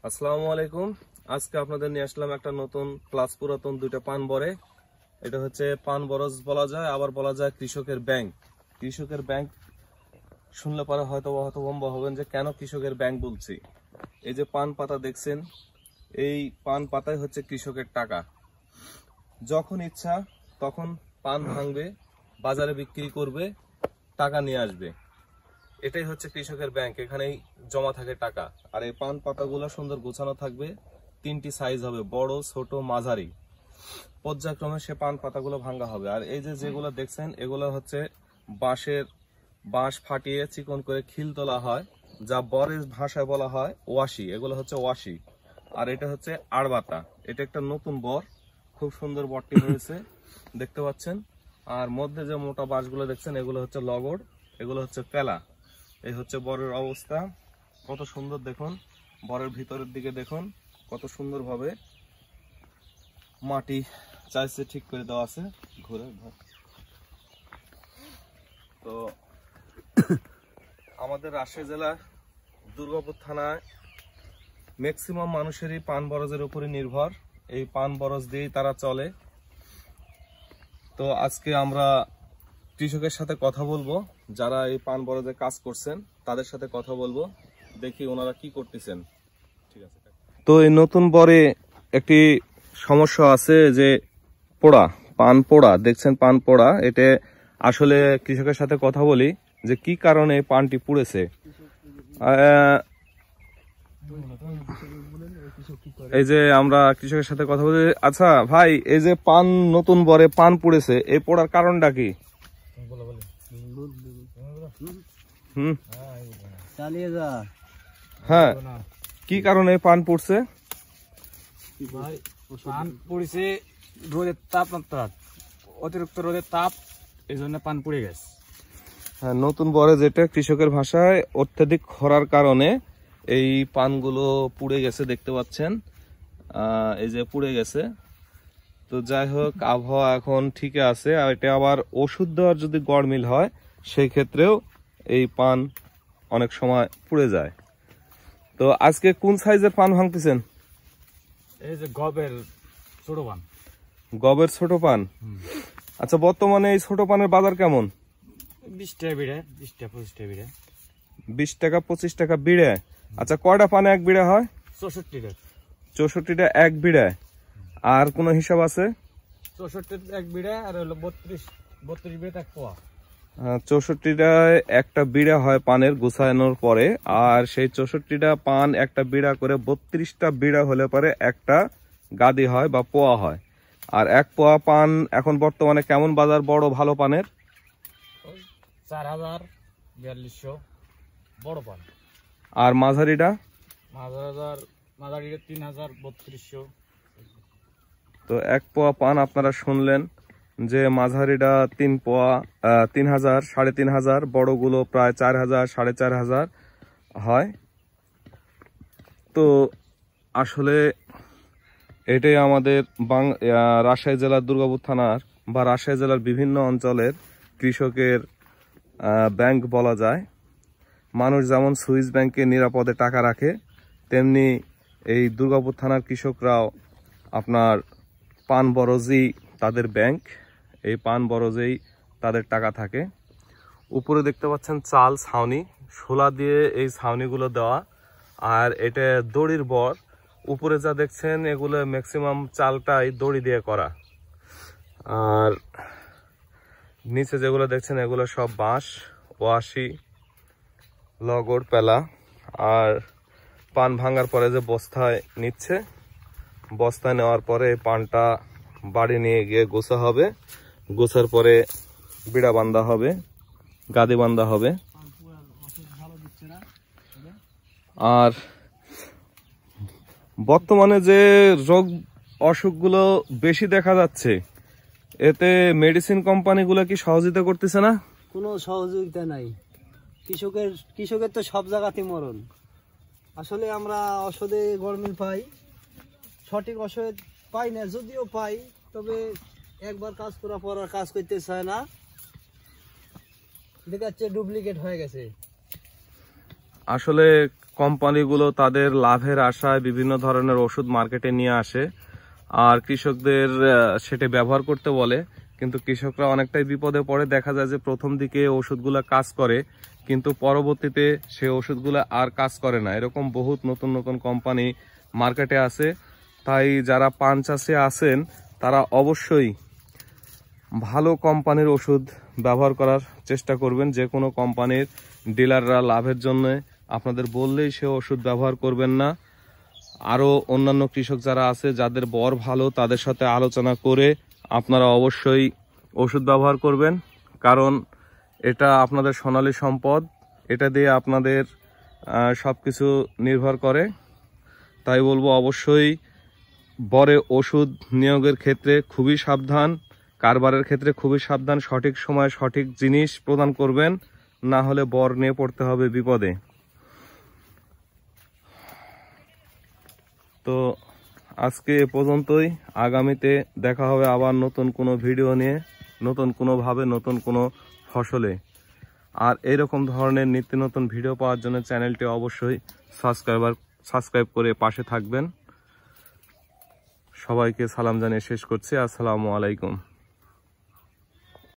আসসালামু আলাইকুম। আজকে আপনাদের নিয়ে আসলাম একটা নতুন প্লাস পুরাতন দুইটা পান বরে। এটা হচ্ছে পান বরজ বলা যায়, আবার বলা যায় কৃষকের ব্যাংক। কৃষকের ব্যাংক শুনলে পরে হয়তো হতভম্ব হবেন যে কেন কৃষকের ব্যাংক বলছি। এই যে পান পাতা দেখছেন, এই পান পাতায় হচ্ছে কৃষকের টাকা। যখন ইচ্ছা তখন পান ভাঙবে, বাজারে বিক্রি করবে, টাকা নিয়ে আসবে। এটাই হচ্ছে কৃষকের ব্যাংক। এখানেই জমা থাকে টাকা। আর এই পান পাতাগুলো সুন্দর গোছানো থাকবে। তিনটি সাইজ হবে, বড়, ছোট, মাঝারি। পর্যায়ক্রমে সে পান পাতাগুলো ভাঙা হবে। আর এই যে যেগুলো দেখছেন, এগুলো হচ্ছে বাঁশ ফাটিয়ে চিকন করে খিল তোলা হয়, যা বরের ভাষায় বলা হয় ওয়াশি। এগুলো হচ্ছে ওয়াশি। আর এটা হচ্ছে আড়বাতা। এটা একটা নতুন বর, খুব সুন্দর বরটি হয়েছে, দেখতে পাচ্ছেন। আর মধ্যে যে মোটা বাঁশগুলো দেখছেন, এগুলো হচ্ছে লগড়, এগুলো হচ্ছে পেলা। এই হচ্ছে বরের অবস্থা। কত সুন্দর দেখুন, বরের ভিতরের দিকে দেখুন কত সুন্দর ভাবে মাটি চাইছে ঠিক করে দেওয়া আছে। ঘুরে তো আমাদের রাজশাহী জেলার দুর্গাপুর থানায় ম্যাক্সিমাম মানুষেরই পান বরজের উপরে নির্ভর। এই পান বরজ দিয়েই তারা চলে। তো আজকে আমরা কৃষকের সাথে কথা বলবো, যারা এই পান বরজে কাজ করছেন তাদের সাথে কথা বলবো, দেখি ওনারা কি করতেছেন। ঠিক আছে। তো এই নতুন বরে একটি সমস্যা আছে, যে পোড়া পান পোড়া দেখছেন, পান পোড়া। এটা আসলে কৃষকের সাথে কথা বলি যে কি কারণে পানটি পুড়েছে। এই যে আমরা কৃষকের সাথে কথা বলি। আচ্ছা ভাই, এই যে পান নতুন বরে পান পুড়েছে, এই পোড়ার কারণটা কি? হ্যাঁ, কি কারণে পান পুড়ছে? পান পুড়েছে রোদের তাপমাত্রা, অতিরিক্ত রোদের তাপ, এই জন্য পান পুড়ে গেছে। হ্যাঁ, নতুন বরে যেটা কৃষকের ভাষায় অত্যাধিক খরার কারণে এই পানগুলো পুড়ে গেছে, দেখতে পাচ্ছেন। এই যে পুড়ে গেছে। তো যাই হোক, আবহাওয়া এখন ঠিক আছে। আর এটা আবার ওষুধ দেওয়ার যদি গড়মিল হয়, সেই ক্ষেত্রেও এই পান অনেক সময় পুড়ে যায়। তো আজকে কোন সাইজের পান ভাঙতেছেন? এই যে গবের ছোট পান। গবের ছোট পান। আচ্ছা, বর্তমানে এই ছোট পানের বাজার কেমন? 20 টাকা বিড়ে, 20 টাকা 25 টাকা বিড়ে। 20 টাকা 25 টাকা বিড়ে। আচ্ছা, কয়টা পানে এক বিড়ে হয়? 64 টাকা। 64টা এক বিড়ে। আর কোনো হিসাব আছে? 64 এক বিড়ে, আর হলো 32 বিড়ে এক পোয়া। 64টায় একটা বিড়া হয় পানের গুছানোর পরে। আর সেই 64টা পান একটা বিড়া করে 32টা বিড়া হলে পরে একটা গাদি হয় বা পোয়া হয়। আর এক পোয়া পান এখন বর্তমানে কেমন বাজার বড় ভালো পানের? 4000 4200 বড় পান। আর মাঝারিটা? মাঝারিটা 3000 3200। তো এক পোয়া পান আপনারা শুনলেন যে মাঝারিটা 3 পোয়া 3000 3500, বড়গুলো প্রায় 4000 4500 হয়। তো আসলে এটাই আমাদের রাজশাহী জেলার দুর্গাপুর থানার বা রাজশাহী জেলার বিভিন্ন অঞ্চলের কৃষকের ব্যাংক বলা যায়। মানুষ যেমন সুইস ব্যাংকে নিরাপদে টাকা রাখে, তেমনি এই দুর্গাপুর থানার কৃষকরাও আপনার পান বরজই তাদের ব্যাংক। এই পান বরজেই তাদের টাকা থাকে। উপরে দেখতে পাচ্ছেন চাল ছাউনি, শোলা দিয়ে এই ছাউনিগুলো দেওয়া। আর এটা দড়ির বর। উপরে যা দেখছেন এগুলো ম্যাক্সিমাম চালটাই দড়ি দিয়ে করা। আর নিচে যেগুলো দেখছেন এগুলো সব বাঁশ, ওয়াশি, লগড়, পেলা। আর পান ভাঙার পরে যে বস্তায় নিচ্ছে, বস্তায় নেওয়ার পরে পানটা বাড়ি নিয়ে গিয়ে গোছা হবে। গোছার পরে বিড়া বান্ধা হবে, গাদি বান্ধা হবে। আর বর্তমানে যে রোগ অসুখগুলো বেশি দেখা যাচ্ছে, এতে মেডিসিন কোম্পানিগুলো কি সহযোগিতা করতেছে না? কোনো সহযোগিতা নাই। কৃষকের তো সব জায়গাতে মরণ। আসলে আমরা ওষুধে গরমিল পাই, সঠিক ওষুধ পাই না। যদিও পাই, তবে একবার কাজ করার পর আর কাজ করতে চায় না, দেখাচ্ছে ডুপ্লিকেট হয়ে গেছে। আসলে কোম্পানিগুলো তাদের লাভের আশায় বিভিন্ন ধরনের ওষুধ মার্কেটে নিয়ে আসে আর কৃষকদের সেটা ব্যবহার করতে বলে, কিন্তু কৃষকরা অনেকটাই বিপদে পড়ে। দেখা যায় যে প্রথম দিকে ওষুধগুলো কাজ করে, কিন্তু পরবর্তীতে সে ওষুধগুলো আর কাজ করে না। এরকম বহুত নতুন নতুন কোম্পানি মার্কেটে আছে। তাই যারা পান চাষে আছেন তারা অবশ্যই ভালো কোম্পানির ওষুধ ব্যবহার করার চেষ্টা করবেন। যে কোনো কোম্পানির ডিলাররা লাভের জন্য আপনাদের বললেই সে ওষুধ ব্যবহার করবেন না। আরও অন্যান্য কৃষক যারা আছে যাদের বর ভালো, তাদের সাথে আলোচনা করে আপনারা অবশ্যই ওষুধ ব্যবহার করবেন, কারণ এটা আপনাদের সোনালী সম্পদ, এটা দিয়ে আপনাদের সব কিছু নির্ভর করে। তাই বলবো অবশ্যই বরে ওষুধ নিয়োগের ক্ষেত্রে খুবই সাবধান, কারবারের ক্ষেত্রে খুবই সাবধান, সঠিক সময়ে সঠিক জিনিস প্রদান করবেন, না হলে বর নিয়ে পড়তে হবে বিপদে। তো আজকে এ পর্যন্তই, আগামীতে দেখা হবে আবার নতুন কোনো ভিডিও নিয়ে, নতুন কোনোভাবে, নতুন কোনো ফসলে। আর এইরকম ধরনের নিত্য নতুন ভিডিও পাওয়ার জন্য চ্যানেলটি অবশ্যই সাবস্ক্রাইব করে পাশে থাকবেন। সবাইকে সালাম জানিয়ে শেষ করছি। আসসালামু আলাইকুম।